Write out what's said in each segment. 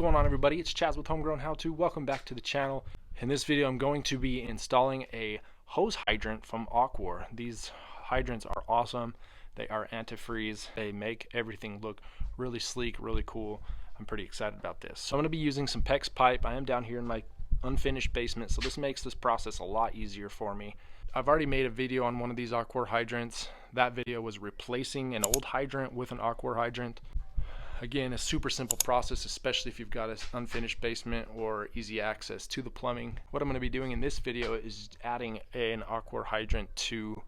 going on, everybody? It's Chaz with Homegrown How To. Welcome back to the channel. In this video I'm going to be installing a hose hydrant from Aquor. These hydrants are awesome. They are antifreeze. They make everything look really sleek, really cool. I'm pretty excited about this. So I'm going to be using some PEX pipe. I am down here in my unfinished basement, so this makes this process a lot easier for me. I've already made a video on one of these Aquor hydrants. That video was replacing an old hydrant with an Aquor hydrant. Again, a super simple process, especially if you've got an unfinished basement or easy access to the plumbing. What I'm going to be doing in this video is adding an Aquor hydrant to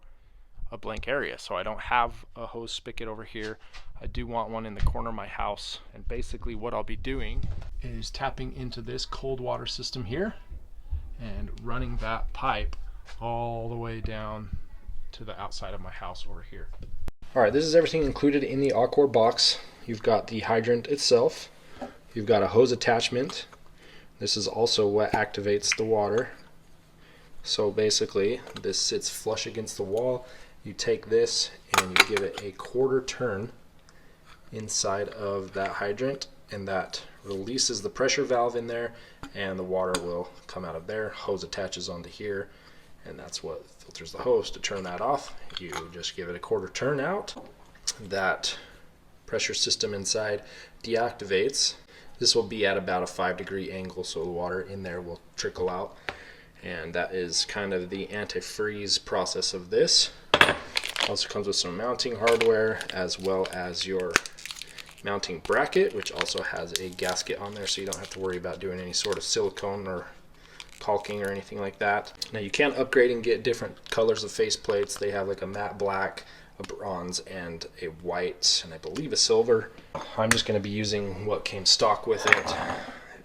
a blank area. So I don't have a hose spigot over here. I do want one in the corner of my house. And basically what I'll be doing is tapping into this cold water system here and running that pipe all the way down to the outside of my house over here. Alright, this is everything included in the Aquor box. You've got the hydrant itself, you've got a hose attachment. This is also what activates the water. So basically this sits flush against the wall. You take this and you give it a quarter turn inside of that hydrant, and that releases the pressure valve in there and the water will come out of there. Hose attaches onto here, and that's what filters the hose. To turn that off, you just give it a quarter turn out. That pressure system inside deactivates. This will be at about a 5-degree angle, so the water in there will trickle out, and that is kind of the antifreeze process of this. Also comes with some mounting hardware as well as your mounting bracket, which also has a gasket on there, so you don't have to worry about doing any sort of silicone or caulking or anything like that. Now you can upgrade and get different colors of face plates. They have like a matte black, a bronze, and a white, and I believe a silver. I'm just going to be using what came stock with it.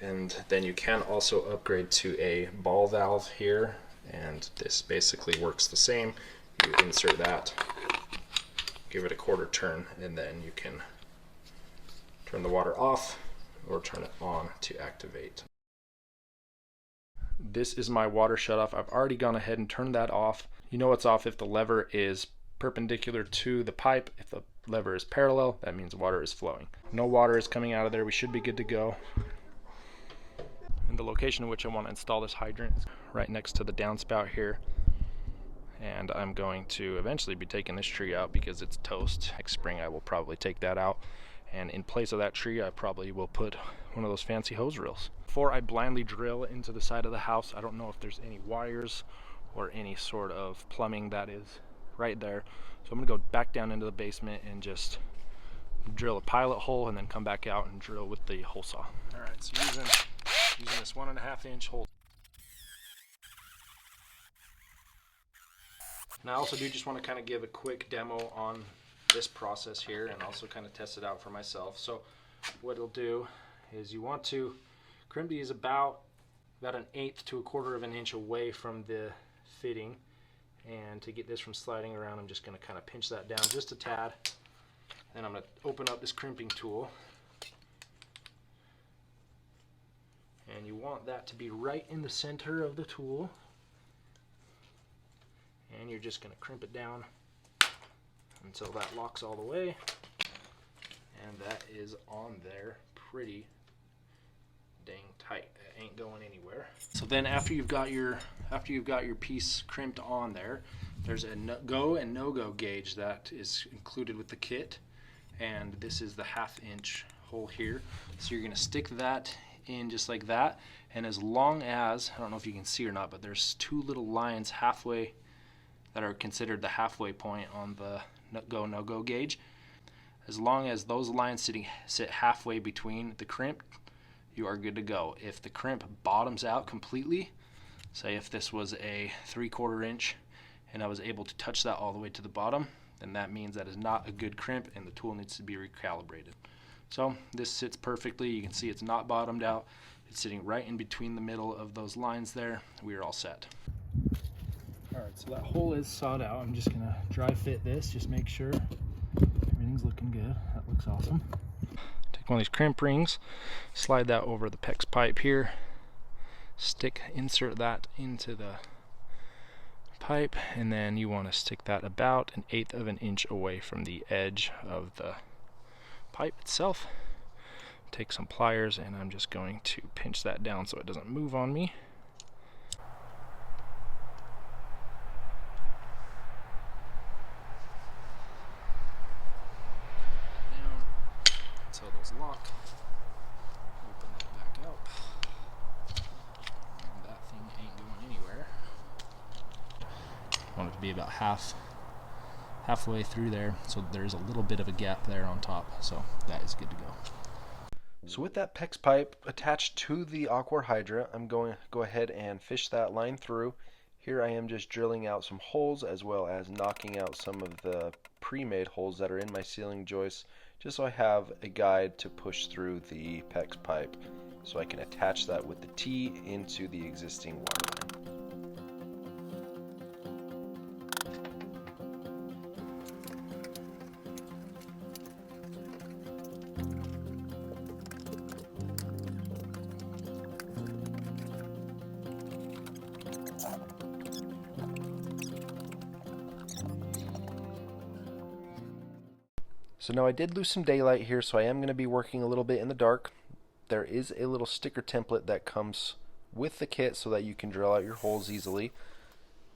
And then you can also upgrade to a ball valve here, and this basically works the same. You insert that, give it a quarter turn, and then you can turn the water off or turn it on to activate. This is my water shutoff. I've already gone ahead and turned that off. You know it's off if the lever is perpendicular to the pipe. If the lever is parallel, that means water is flowing. No water is coming out of there. We should be good to go. And the location in which I want to install this hydrant is right next to the downspout here. And I'm going to eventually be taking this tree out because it's toast. Next spring I will probably take that out, and in place of that tree I probably will put one of those fancy hose reels. Before I blindly drill into the side of the house, I don't know if there's any wires or any sort of plumbing that is right there. So I'm going to go back down into the basement and just drill a pilot hole and then come back out and drill with the hole saw. Alright, so using this 1.5-inch hole. And I also do just want to kind of give a quick demo on this process here and also kind of test it out for myself. So what it'll do is you want to crimp these about 1/8 to 1/4 of an inch away from the fitting. And to get this from sliding around, I'm just going to kind of pinch that down just a tad. Then I'm going to open up this crimping tool. And you want that to be right in the center of the tool. And you're just going to crimp it down until that locks all the way. And that is on there pretty dang tight. It ain't going anywhere. So then after you've got your piece crimped on there, there's a go and no-go gauge that is included with the kit, and this is the 1/2-inch hole here. So you're going to stick that in just like that, and as long as, I don't know if you can see or not, but there's 2 little lines halfway that are considered the halfway point on the go no-go gauge. As long as those lines sit halfway between the crimp, you are good to go. If the crimp bottoms out completely, say if this was a 3/4 inch and I was able to touch that all the way to the bottom, then that means that is not a good crimp and the tool needs to be recalibrated. So this sits perfectly. You can see it's not bottomed out. It's sitting right in between the middle of those lines there. We are all set. Alright, so that hole is sawed out. I'm just going to dry fit this, just make sure everything's looking good. That looks awesome. Take one of these crimp rings, slide that over the PEX pipe here, insert that into the pipe, and then you want to stick that about 1/8 of an inch away from the edge of the pipe itself. take some pliers and I'm just going to pinch that down so it doesn't move on me. Down until those lock. Open that back up. And that thing ain't going anywhere. I want it to be about halfway through there, so there's a little bit of a gap there on top, so that is good to go. So with that PEX pipe attached to the Aquor hydrant, I'm going to go ahead and fish that line through. Here I am just drilling out some holes as well as knocking out some of the pre-made holes that are in my ceiling joists, just so I have a guide to push through the PEX pipe so I can attach that with the T into the existing water line. So now I did lose some daylight here, so I am going to be working a little bit in the dark. There is a little sticker template that comes with the kit so that you can drill out your holes easily.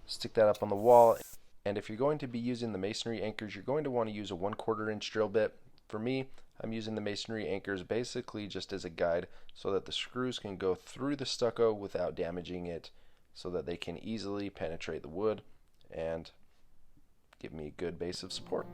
Stick that up on the wall, and if you're going to be using the masonry anchors, you're going to want to use a 1/4 inch drill bit. For me, I'm using the masonry anchors basically just as a guide so that the screws can go through the stucco without damaging it, so that they can easily penetrate the wood and give me a good base of support.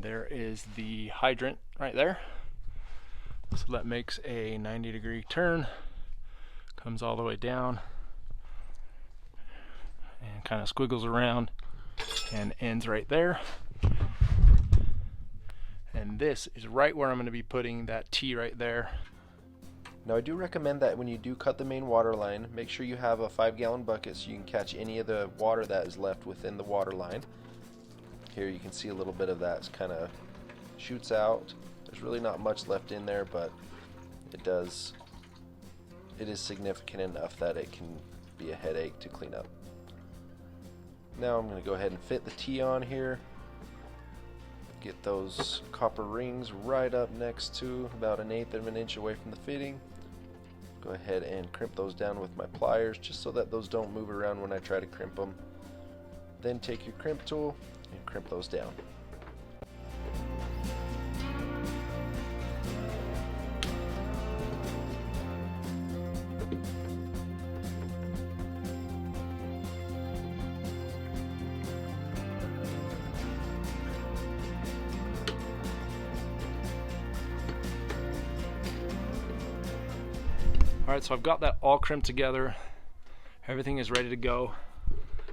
There is the hydrant right there. So that makes a 90-degree turn, comes all the way down and kind of squiggles around and ends right there. And this is right where I'm going to be putting that T right there. Now I do recommend that when you do cut the main water line, make sure you have a 5-gallon bucket so you can catch any of the water that is left within the water line. Here you can see a little bit of that kind of shoots out. There's really not much left in there, but it is significant enough that it can be a headache to clean up. Now I'm going to go ahead and fit the T on here. Get those copper rings right up next to about 1/8 of an inch away from the fitting. Go ahead and crimp those down with my pliers just so that those don't move around when I try to crimp them. Then take your crimp tool and crimp those down. Alright, so I've got that all crimped together. Everything is ready to go.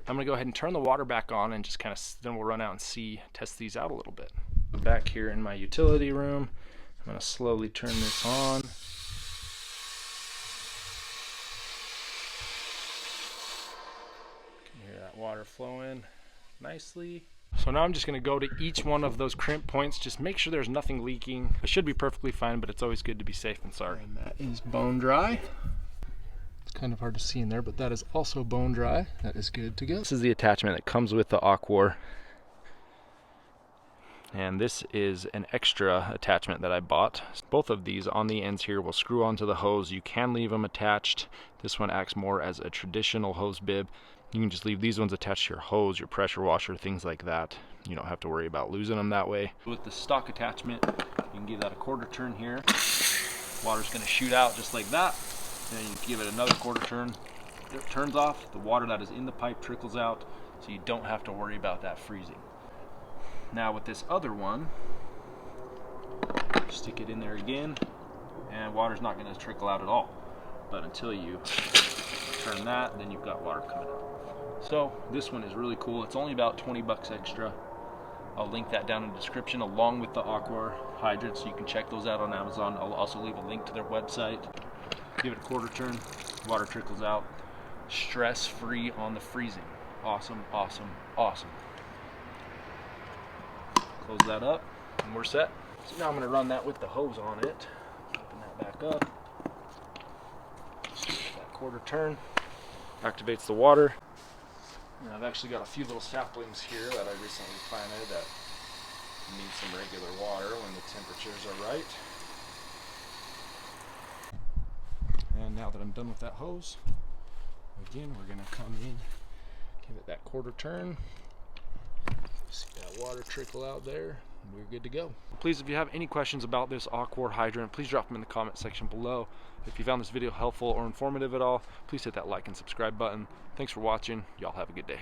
I'm going to go ahead and turn the water back on and just kind of, then we'll run out and test these out a little bit. Back here in my utility room, I'm going to slowly turn this on. You can hear that water flowing nicely. So now I'm just going to go to each one of those crimp points, just make sure there's nothing leaking. It should be perfectly fine, but it's always good to be safe than sorry. And that is bone dry. It's kind of hard to see in there, but that is also bone dry. That is good to go. This is the attachment that comes with the Aquor. And this is an extra attachment that I bought. Both of these on the ends here will screw onto the hose. You can leave them attached. This one acts more as a traditional hose bib. You can just leave these ones attached to your hose, your pressure washer, things like that. You don't have to worry about losing them that way. With the stock attachment, you can give that a 1/4 turn here. Water's going to shoot out just like that. Then you give it another 1/4 turn. It turns off. The water that is in the pipe trickles out, so you don't have to worry about that freezing. Now with this other one, stick it in there again, and water's not going to trickle out at all. But until you turn that, then you've got water coming out. So this one is really cool. It's only about 20 bucks extra. I'll link that down in the description along with the Aquor Hydrants, so you can check those out on Amazon. I'll also leave a link to their website. Give it a 1/4 turn, water trickles out. Stress-free on the freezing. Awesome, awesome, awesome. Close that up and we're set. So now I'm going to run that with the hose on it. Open that back up. That quarter turn activates the water. And I've actually got a few little saplings here that I recently planted that need some regular water when the temperatures are right. And now that I'm done with that hose, again, we're going to come in, give it that quarter turn. See that water trickle out there, and we're good to go. Please, if you have any questions about this Aquor hydrant, please drop them in the comment section below. If you found this video helpful or informative at all, please hit that like and subscribe button. Thanks for watching. Y'all have a good day.